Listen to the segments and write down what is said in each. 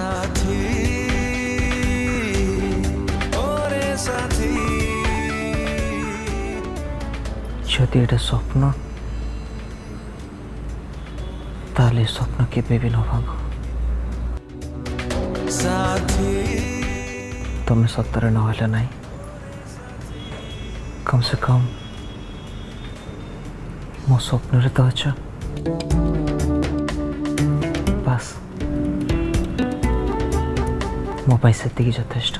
साथी ओरे साथी যদি এটা স্বপ্ন তাহলে স্বপ্ন কেবে भी न भांग साथी तुम्हें सत्तर नहले नहीं कम से कम मो स्वप्न तो अच्छा बस मो पाई से यथेष्ट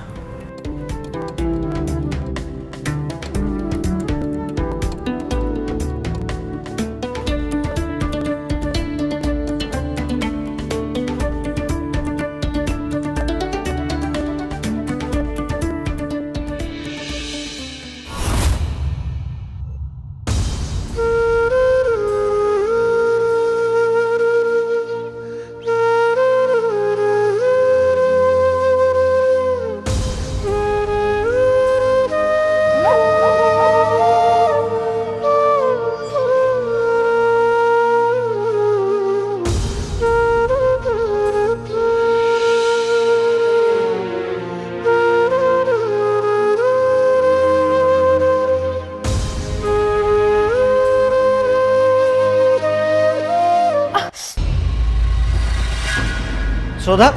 सुधा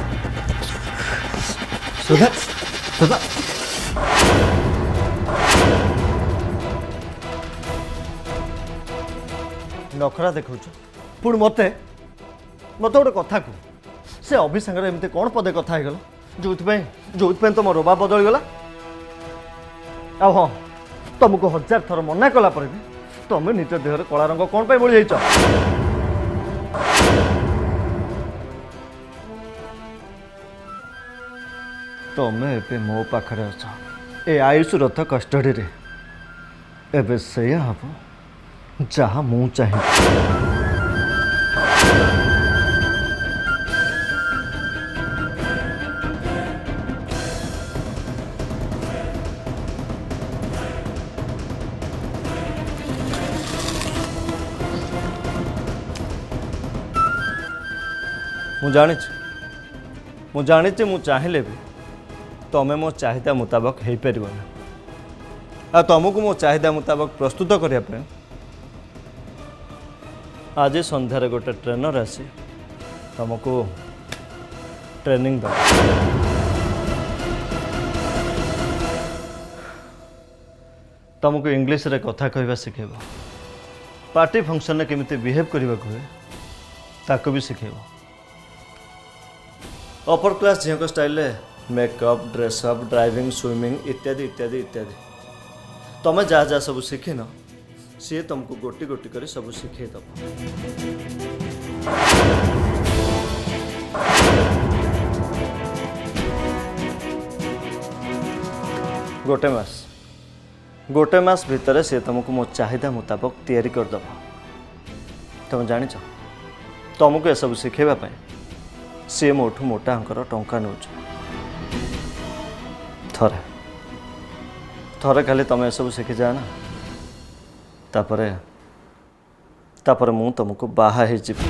सुधा सुधा नखरा देखु पुणी मत मत गोटे कथा कह से अभि सागर एमती कौन पदे कथा हो जो तुम रोबा बदलगला आ हाँ तुमको 1000 थर मना कला भी तुम निज देह कला रंग कौन पर बोली जाइच तुम ए मो पाखे अच ए आयुष रथ कस्टडी रे एबे से हम जहाँ मु चाहे मु जानी मु चाहिले भी तमें मो चाहिदा मुताबक हो पार ना आ तुमको मो चाहिदा मुताबक प्रस्तुत करने आज संध्यार गोटे ट्रेनर आसी तुमको ट्रेनिंग द तुमको इंग्लिश रे कथा कहवा शिखेब पार्टी फंक्शन में केमिति बिहेव करने हुए ताको भी शिखेब अपर क्लास झील को style makeup dress up driving swimming इत्यादि इत्यादि इत्यादि तुम जहाँ जहाँ सब शिखिन सी तुमको गोटी गोटी कर सब शिखेदब गोटे मास भितर सी तुमको मो चाहिदा मुताबक तैयारी करदब तुम जान तुमको यह सब शिखेवाई सी मोठू मोटा अंकर टंका नौ थरे थरे खाली तुम सब शिखी जा ना तापरे मु तुमको बाहा ही जीवी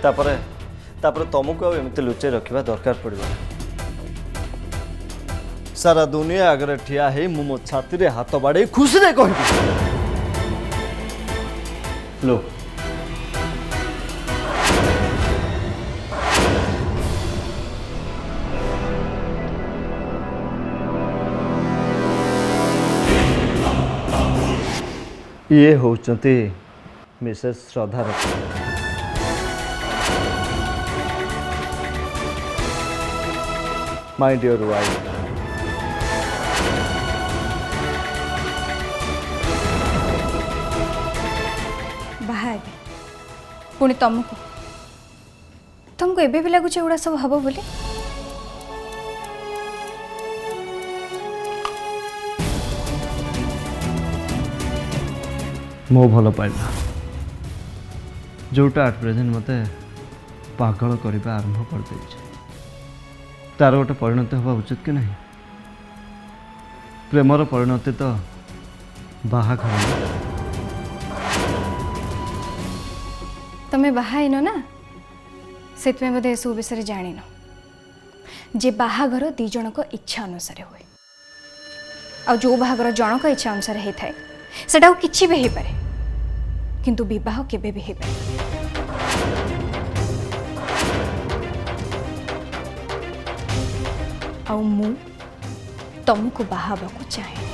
तापरे तुमको एमती लुचे रखा दरकार पड़े सारा दुनिया आगे ठिया है मु मो छाती रे हाथ बाड़े खुशी रे कहि लो ये होचंती Mrs Shraddha my dear wife पुणी तुमको एबे भी लगुच एगुड़ा सब हम बोली मो भल पाइला जोटा एट प्रेजेंट मते पागल करने आरंभ कर दे तार गोटे परिणत हवा उचित कि नहीं प्रेमर परिणति तो बाहाघर तमें बाहाइन ना से बोधे सब विषय जान जे बाहाघर दी जनक इच्छा अनुसार हुए आ जो बाहाघर जनक इच्छा अनुसार होता है सेटा किसी भी हो पारे किंतु विवाह केबे भी हो पारे आउ मु तुमको बाहाबा को चाहे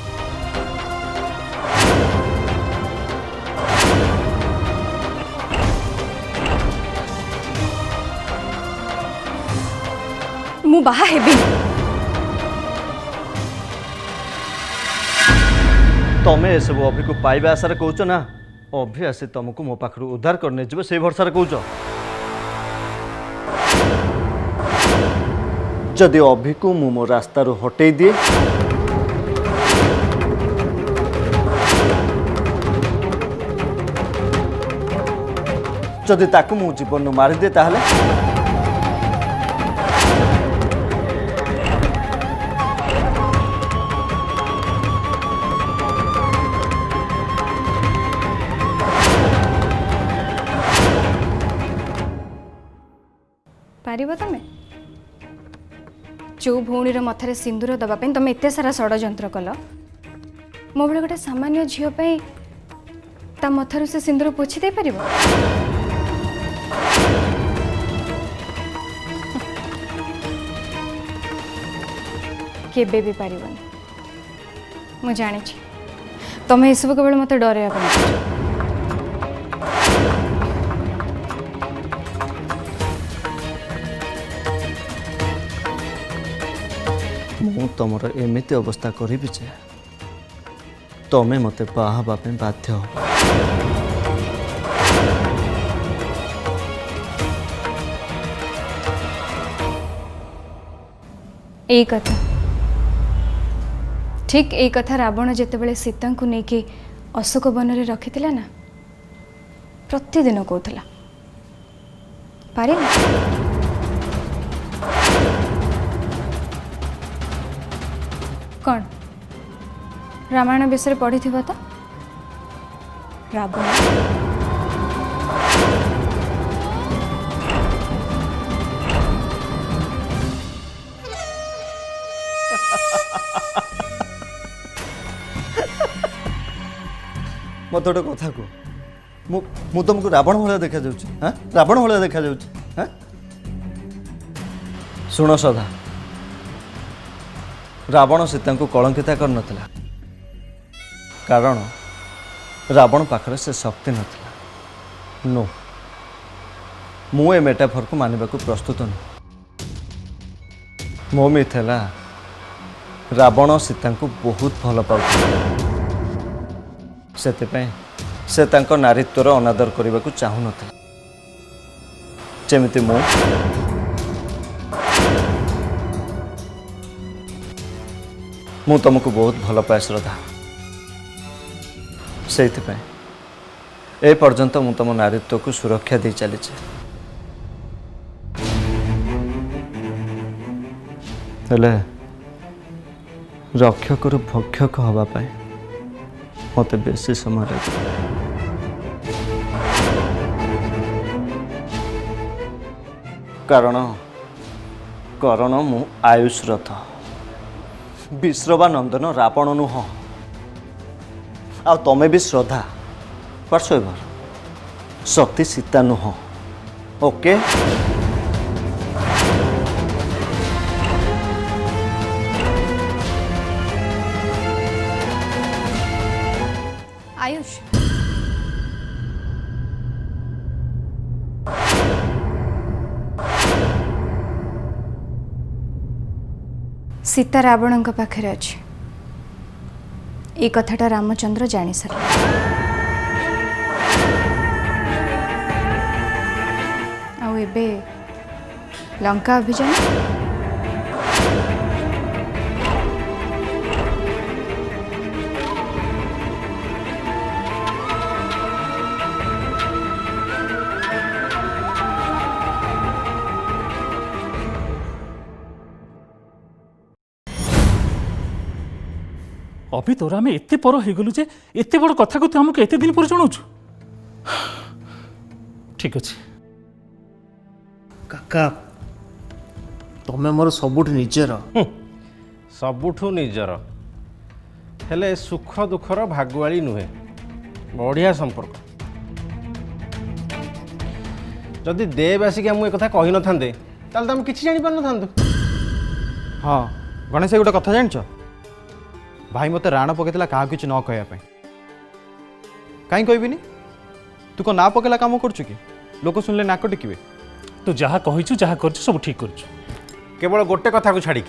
मु बाहा हेबी तमें ये सब अभी को पाइबा आशा कौच ना अभी आसी तुमको मो पाखर उद्धार करने जीव से भरसा कौच जदि अभी को मु मो रास्ता हटई दिए जदि ताकू मु जीवन मारिदे ताहले पारिबो तमे जो भौणीर मथारे सिंदूर दवापाई तुम एत सारा षड्यंत्र कल मो भाई गोटे सामान्य झील ता मथारू से सिंदूर पोछि दे पारिबो केबे भी पारिबोनी मु जानी तुम एसबू केवल मत डरवा मु तुमर एमती अवस्था करी जे तमें मत बाहवा बाध्य हो यही कथा ठीक यही कथा रावण जितेबाला सीता को लेकिन अशोक वन में रखी ना प्रतिदिन कहला पारे कौन रामायण विषय पढ़ी थी तो रावण मत गोटे कथा कह मु तुमको रावण भाया देखा हाँ रावण भाया देखा हाँ शुण सदा रावण सीता को कलंकिता कर नथिला कारण रावण पाखरे से शक्ति नथिला नो मु ए मेटाफर को मानवा को प्रस्तुत नहीं मो मिथेला रावण सीता को बहुत भल पाउथिला सेतिपय से तांको नारीत्वर अनादर करने को चाहू नथिला जेमिति मु तुमको बहुत भल पाए श्रद्धा से ए पर्यंत मु तुम नारीत्व को सुरक्षा दे चली रक्षक भक्षक हवापाई मत बेसी समय लगे कारण मु आयुष रथ विश्रवानंदन रावण नुह आ तमें भी श्रद्धा पार्श्वर सती सीता नुह ओके आयुष सीता रावण पाखे अच्छी ये कथाटा रामचंद्र जानी सारे आबे लंका अभियान अभी तोर आम एत पर हो गलु जे एत बड़ कथा को तू आमको एत दिन पर जनाऊँ ठीक अच्छे काका तमें मोर सबुठ निजर सबुठु निजर हेले सुख दुखर भागुआली नुहे बढ़िया संपर्क जदि देव आसिक आम एक कही न था ताल तुम किसी जानी पार न हाँ गणेश गोटे कथा जान भाई मत राण पकईला क्या किसी न कहवाई कहीं कहबिनी तू कौन ना पकेला कम कर लोक शुणिले नाक टिके तू जहाँ कहीचु जहाँ कर सब ठीक कर केवल गोटे कथा को छाड़ी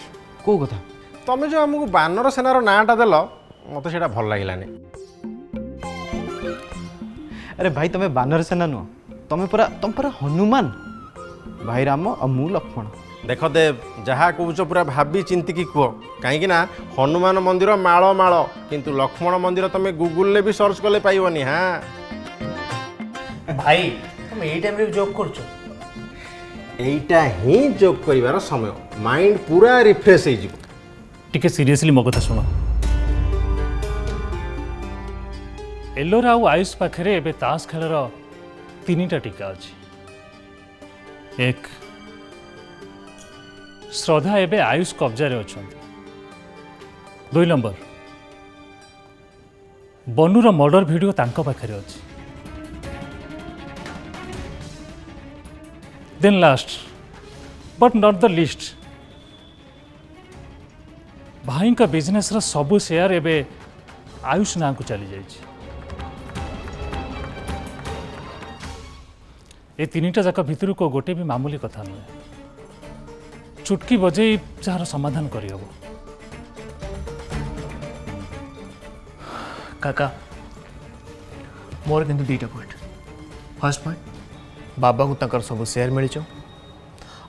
कौ कथा तुम जो आमको बानर सेनार नाटा देल मत से भल लगे अरे भाई तुम्हें बानर सेना नुह तुम पूरा हनुमान भाई राम और मु लक्ष्मण देख देव जहाँ कौच पूरा भाभी चिंतिकी कह कहीं हनुमान मंदिर माल माल किंतु लक्ष्मण मंदिर तुम गूगल भी सर्च कले पाइबनी। हाँ भाई तुम यही टाइम रे जॉब करछ एटा ही जोग करिवार समय माइंड पूरा रिफ्रेश हो टिके सीरियसली मो कथा शुण एलोरा आउ आयुष पाखे एबे ताश खेलर 3टा टीका अच्छी एक श्रद्धा एबे आयुष कब्जा रे अछंती 2 नंबर बनुर मर्डर वीडियो तांको पाखे अच्छी then last but not the least भाई का बिजनेस रा सबु शेयर एबे आयुष ना को चली जाइए ये 3टा जाक भितर को गोटे भी मामूली कथा नुहे चुटकी बजे जार समाधान करहब काका मोर किंतु 2टा पॉइंट फर्स्ट पॉइंट बाबा को तंकर सब शेयर मिल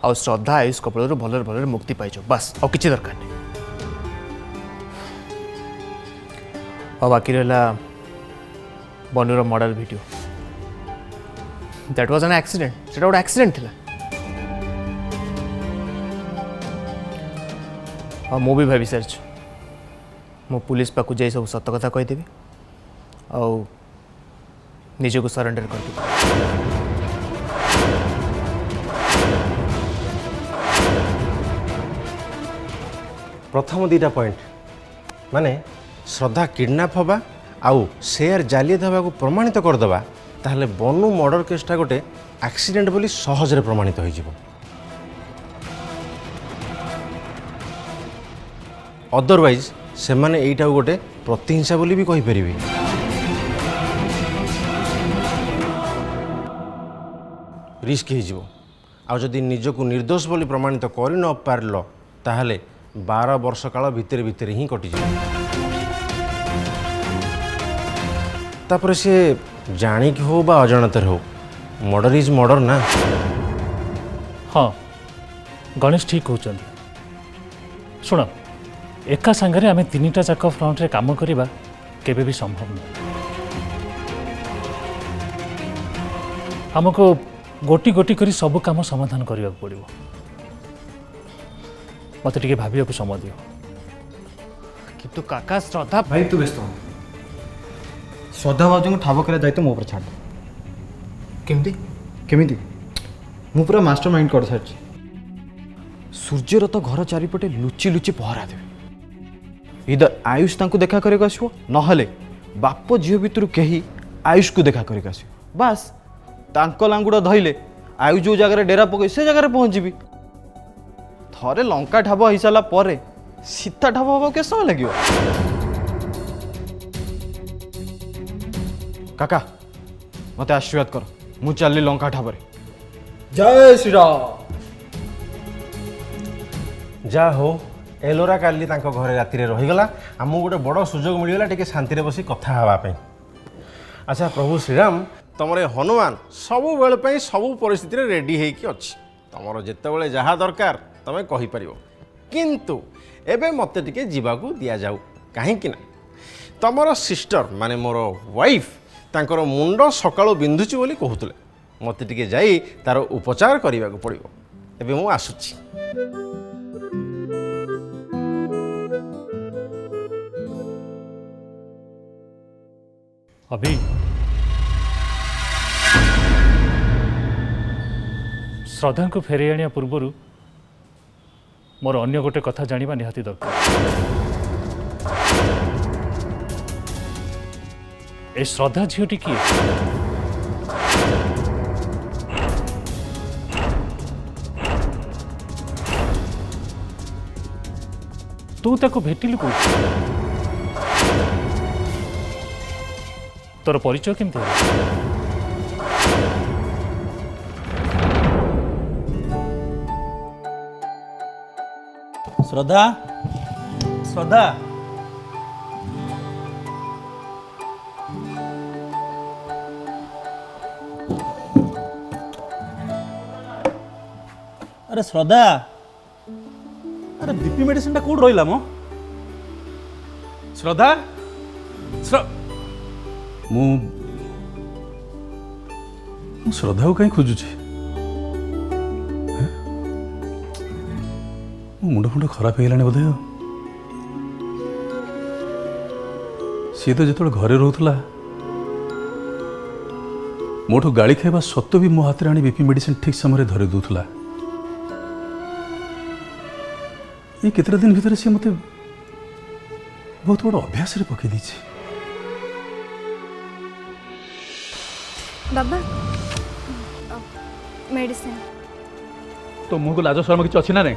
आ श्रद्धा आयुष कपड़ भल भल मुक्ति पाइच बस और किसी दरकार नहीं और बाकी रहा बनुर murder video that was an accident से गोटे एक्सीडेंट थिला और मु भी भाई सारी मु पुलिस पाक जाई सब सत कथा कहीदेवी आ निज को सरेंडर करदेवी प्रथम 2टा पॉइंट माने श्रद्धा किडनैप हवा आउ शेयर जालियात हवा को प्रमाणित करदे ताहले बनु मर्डर केसटा गोटे एक्सीडेंट बोली सहजरे प्रमाणित हो जिवो अदरवाइज से माने एइटा गोटे प्रतिहिंसा बोली भी कहि परिबे रिस्क हो जिवो आ जदि निजको निर्दोष बोली प्रमाणित करि न पारलो ताहले 12 वर्ष काल भितर भितर ही कटि तापर से जानिक हो बा अजाणतर हो मर्डर इज मर्डर ना। हाँ गणेश ठीक कहते शुण एका सांगरे आम 3टा जाक फ्रंट रे काम करवा केबे भी संभव नहीं हमको गोटी गोटी करी सब काम समाधान करने पड़ो मत टे भाविया को समय दियो किंतु काका श्रद्धा भाई तू व्यस्त हो श्रद्धा बाबू को ठाब कर दायित्व मो छाड़ केमती केमिति मु पूरा मास्टर माइंड कर सारी सूर्यर तो घर चारिपटे लुचि लुचि पहरा देवे इधर आयुष तांको देखा करके आसो नहले बाप झील भितर कहीं आयुष को देखा करके आसो बास तांको लांगुड़ धइले आयुष जो जगह डेरा पकई से जगह पहुँची थरे लंका ठाब हो सारा पर सीता ठाब हवा के समय लगे काका मत आशीर्वाद कर मु चलि लंका ठाबर जय श्री राम जा हो एलोरा काली तांको घरे राति रहीगला आमको गोटे बड़ सुजोग मिलगला टिके शांति बसी कथा हाँवाई। अच्छा प्रभु श्रीराम तुमरे हनुमान सबु बेल पई सबु परिस्थिति रे रेडी हेकी अछि तुमर जेतेबेले जहा दरकार तमे कहि परिबो किंतु एबे मते टिके जीवाकू दिया जाऊ काहे कि ना तुमर सिस्टर माने मोर वाइफ तांकर मुंड सकाळु बिंधुची बोली कहूतले मते टिके जाई तार उपचार करिवाकू पड़िबो एबे मु आसुची। अभी श्रद्धा को फेरे आने पूर्व मोर अन्य गोटे कथा जानिबा निहाती दरकार। ए श्रद्धा झीटी किए? तू ताको भेटिलु को? तोर परिचय केमती? श्रद्धा श्रद्धा अरे श्रद्धा अरे बीपी मेडिसिन टा कौट रहा मो श्रद्धा श्रद्धा को कहीं खोजुची मुंड फुंड खराब हो बोधे सी तो जो घरे रोला मोठू गाड़ी खाइबा सत्व भी मो हाथ में आनी बीपी मेडिसिन ठीक समय धरी दूला। ये केतरा दिन भितर सी मत बहुत बड़ अभ्यास रे पकई दी। बाबा मेडिसिन तो मुझे लाज शर्म किसी अच्छी ना नहीं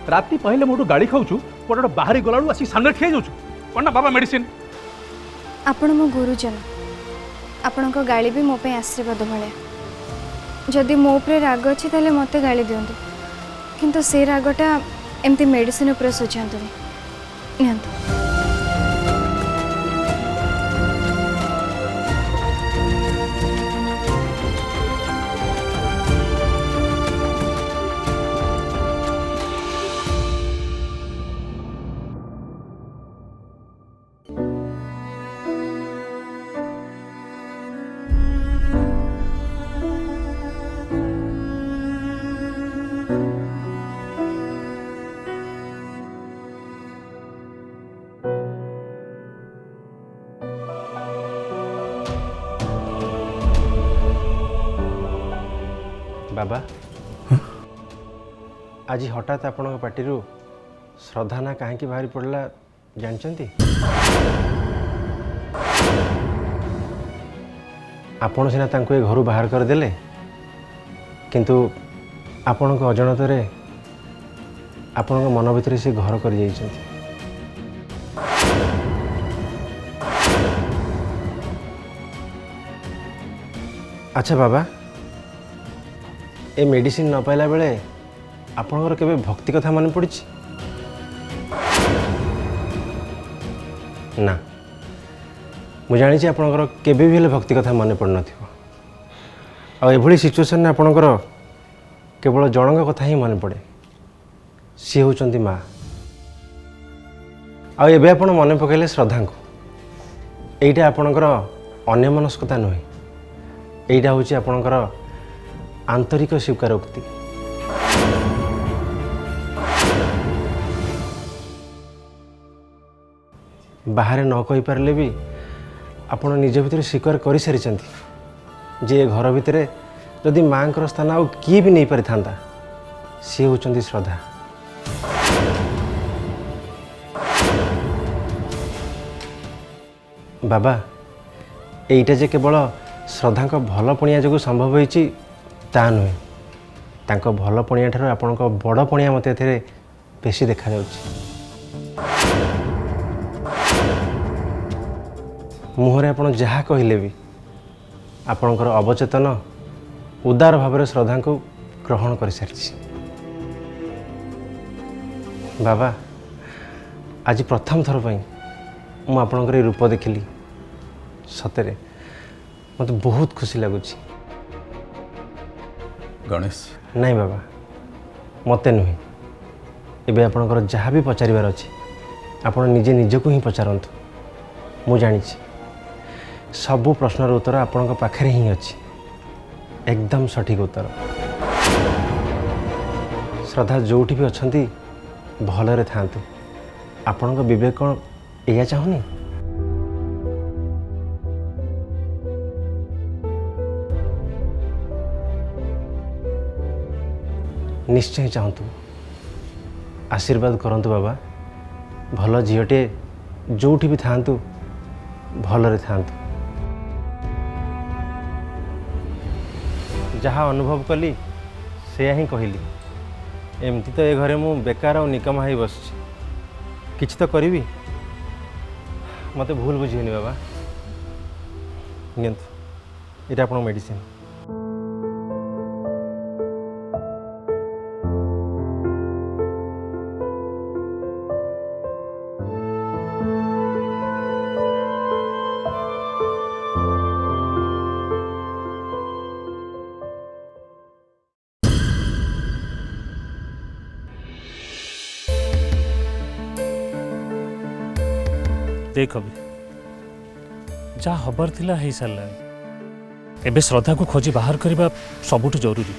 राति पहले मोटू गाड़ी खाऊचु पटे बाहरी गला आसिक सामने ठिया जाऊँ कौन ना बाबा मेडिसिन आपण मो गुरुजन आपण गाड़ी भी मो पे आशीर्वाद भाया जदि मो उपरे राग अच्छी ताले मते गाड़ी दिंतु किंतु से रागटा एमती मेडिसिन उपरे सुझातु नियंतु। बाबा आज हठात आपण पार्टी श्रद्धा ना कहीं बाहरी पड़ला जानते आपण सीना तांको ए घर बाहर करदेले किंतु आपण अजाणत आपण मन भितर से घर कर जाइछन्ति। अच्छा बाबा ए मेडिसिन न पाइला बेले आपणकर केबे भक्ति कथा मन पड़ी ना मु जानी आपणकर केबे भी भक्ति कथा मन पड़ नथिबो आ एभली सिचुएशन ने आपणकर केवल जनक कथा ही मन पड़े सी होचंती माँ आ एबे आपण मन पकैले श्रद्धा को एइटा आपणकर अन्यमनस्कता नुहे एइटा होची आपणकर आंतरिक स्वीकारोक्ति। बाहर न कही पारे भी आपण निज भितर स्वीकार कर सारी जे घर भितर जदि माँ का स्थान आउ किए भी नहीं पारि था सी होचंती श्रद्धा। बाबा एइटा जे केवल श्रद्धा को भल पणिया जो संभव होइछि ता नुहे तांको भल पणिया ठार आपण बड़ पणिया मत ए बेसी देखा मुहरे आपण जहाँ कहले भी आपणकर अवचेतन उदार भाव श्रद्धा को ग्रहण कर सारी। बाबा आज प्रथम थर मु आपणकर रूप देखिली सतरे मत बहुत खुशी लगुच। गणेश नहीं बाबा मते नुहे एबे आपणकर जहाँ भी पचारिबार अछि आपण निजे निजको ही पचारंतु मु जानी सबु प्रश्नर उत्तर आपणक पाखरे ही अछि एकदम सठिक उत्तर। श्रद्धा जोठी भी अच्छंती भलरे थांतु आपणक विवेक कौन या चाहूनी निश्चय चाहतु आशीर्वाद करंतु बाबा भल झीटे जोठी भी था भलरे था जहाँ अनुभव कली से ही कहली एमती तो ये घरे मु बेकार और निकमा ही बस किछि तो करी मत भूल बुझेनि बाबा नियंतु ये आप मेडिसिन देख अभी जहाँ हबर थिला हो सारा एबे श्रद्धा को खोजी बाहर करने सबुठ जरूरी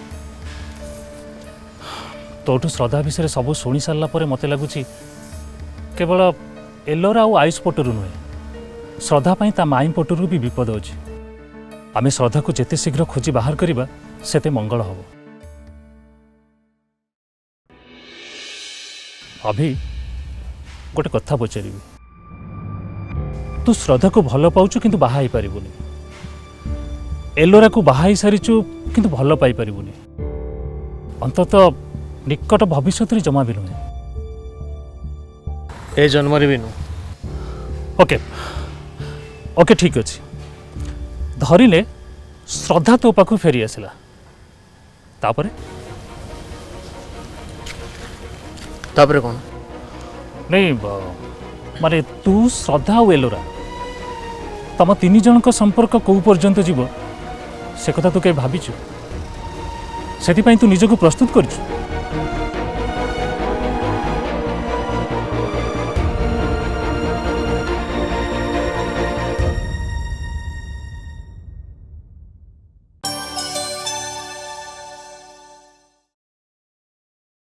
तोठू श्रद्धा विषय सब शुणी सारा पर मत लगुच केवल एलोरा और आयुष पटरू नुहे श्रद्धा पाई ता माई पटरू भी विपद अच्छी आम श्रद्धा को जिते शीघ्र खोजी बाहर करवा सेते मंगल हम अभी गोटे कथा पचारि तू श्रद्धा को भल पाचु किंतु बाहा ही पारिबुनी एलोरा को बाहा ही सारीचु किंतु भल पाई पारिबुनी अंतत निकट भविष्य जमा भी नुहे ए जन्म भी नु ओके ओके ठीक अच्छे धरिले श्रद्धा तो पाखु फेरी आसला तापरे तापरे कौन नहीं माने तू श्रद्धा और एलोरा तम तीन जन संपर्क कौ पर्यंत जीव से कथा तू कहीं भाविचु से तू निजक प्रस्तुत कर